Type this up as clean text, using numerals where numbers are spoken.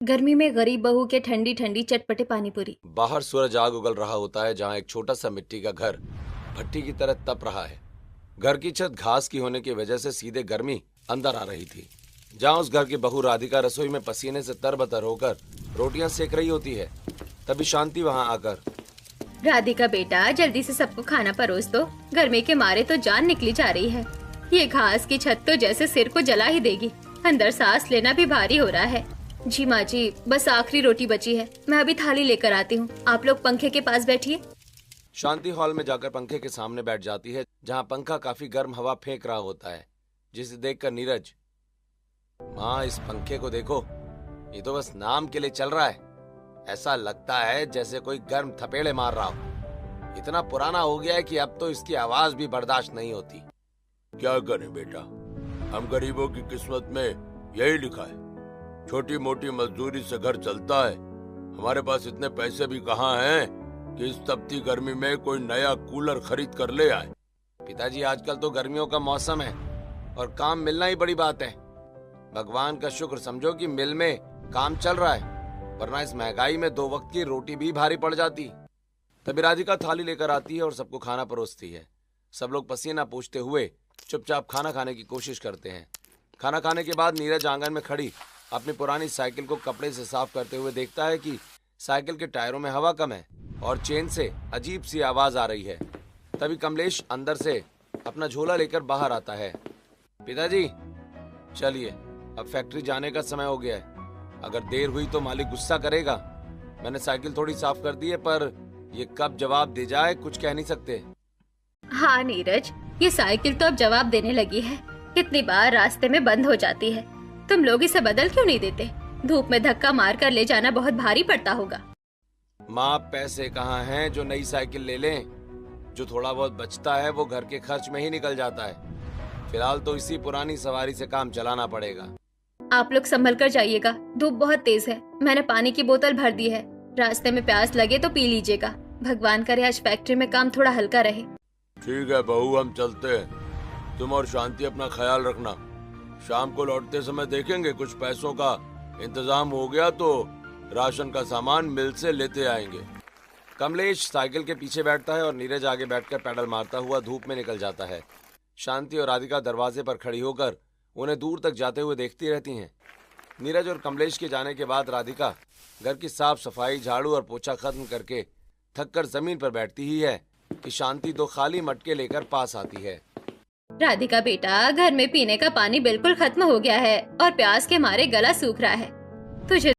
गर्मी में गरीब बहू के ठंडी ठंडी चटपटे पानी पूरी। बाहर सूरज आग उगल रहा होता है जहाँ एक छोटा सा मिट्टी का घर भट्टी की तरह तप रहा है। घर की छत घास की होने की वजह से सीधे गर्मी अंदर आ रही थी। जहाँ उस घर की बहू राधिका रसोई में पसीने से तरबतर होकर रोटियां सेक रही होती है, तभी शांति वहाँ आकर, राधिका बेटा, जल्दी से सबको खाना परोस दो। गर्मी के मारे तो जान निकली जा रही है। ये घास की छत तो जैसे सिर को जला ही देगी। अंदर सांस लेना भी भारी हो रहा है। जी माँ जी, बस आखिरी रोटी बची है, मैं अभी थाली लेकर आती हूँ। आप लोग पंखे के पास बैठिए। शांति हॉल में जाकर पंखे के सामने बैठ जाती है, जहाँ पंखा काफी गर्म हवा फेंक रहा होता है, जिसे देखकर नीरज, माँ इस पंखे को देखो, ये तो बस नाम के लिए चल रहा है। ऐसा लगता है जैसे कोई गर्म थपेड़े मार रहा हो। इतना पुराना हो गया है कि अब तो इसकी आवाज भी बर्दाश्त नहीं होती। क्या करें बेटा, हम गरीबों की किस्मत में यही लिखा है। छोटी मोटी मजदूरी से घर चलता है। हमारे पास इतने पैसे भी कहाँ हैं कि इस तपती गर्मी में कोई नया कूलर खरीद कर ले आए। पिताजी, आजकल तो गर्मियों का मौसम है और काम मिलना ही बड़ी बात है। भगवान का शुक्र समझो कि मिल में काम चल रहा है, वरना इस महंगाई में 2 वक्त की रोटी भी भारी पड़ जाती। तभी राधिका थाली लेकर आती है और सबको खाना परोसती है। सब लोग पसीना पोंछते हुए चुपचाप खाना खाने की कोशिश करते हैं। खाना खाने के बाद नीरज आंगन में खड़ी अपनी पुरानी साइकिल को कपड़े से साफ करते हुए देखता है कि साइकिल के टायरों में हवा कम है और चेन से अजीब सी आवाज आ रही है। तभी कमलेश अंदर से अपना झोला लेकर बाहर आता है। पिताजी, चलिए, अब फैक्ट्री जाने का समय हो गया है। अगर देर हुई तो मालिक गुस्सा करेगा। मैंने साइकिल थोड़ी साफ कर दी है, पर ये कब जवाब दे जाए कुछ कह नहीं सकते। हाँ नीरज, ये साइकिल तो अब जवाब देने लगी है। कितनी बार रास्ते में बंद हो जाती है। तुम लोग इसे बदल क्यों नहीं देते? धूप में धक्का मार कर ले जाना बहुत भारी पड़ता होगा। माँ, पैसे कहाँ हैं जो नई साइकिल ले लें? जो थोड़ा बहुत बचता है वो घर के खर्च में ही निकल जाता है। फिलहाल तो इसी पुरानी सवारी से काम चलाना पड़ेगा। आप लोग संभल कर जाइएगा, धूप बहुत तेज है। मैंने पानी की बोतल भर दी है, रास्ते में प्यास लगे तो पी लीजिएगा। भगवान करे आज फैक्ट्री में काम थोड़ा हल्का रहे। ठीक है बहू, हम चलते हैं। तुम और शांति अपना ख्याल रखना। शाम को लौटते समय देखेंगे कुछ पैसों का इंतजाम हो गया तो राशन का सामान मिल से लेते आएंगे। कमलेश साइकिल के पीछे बैठता है और नीरज आगे बैठकर पैडल मारता हुआ धूप में निकल जाता है। शांति और राधिका दरवाजे पर खड़ी होकर उन्हें दूर तक जाते हुए देखती रहती हैं। नीरज और कमलेश के जाने के बाद राधिका घर की साफ सफाई, झाड़ू और पोछा खत्म करके थककर जमीन पर बैठती ही है कि शांति 2 खाली मटके लेकर पास आती है। राधिका बेटा, घर में पीने का पानी बिल्कुल खत्म हो गया है और प्यास के मारे गला सूख रहा है। तुझे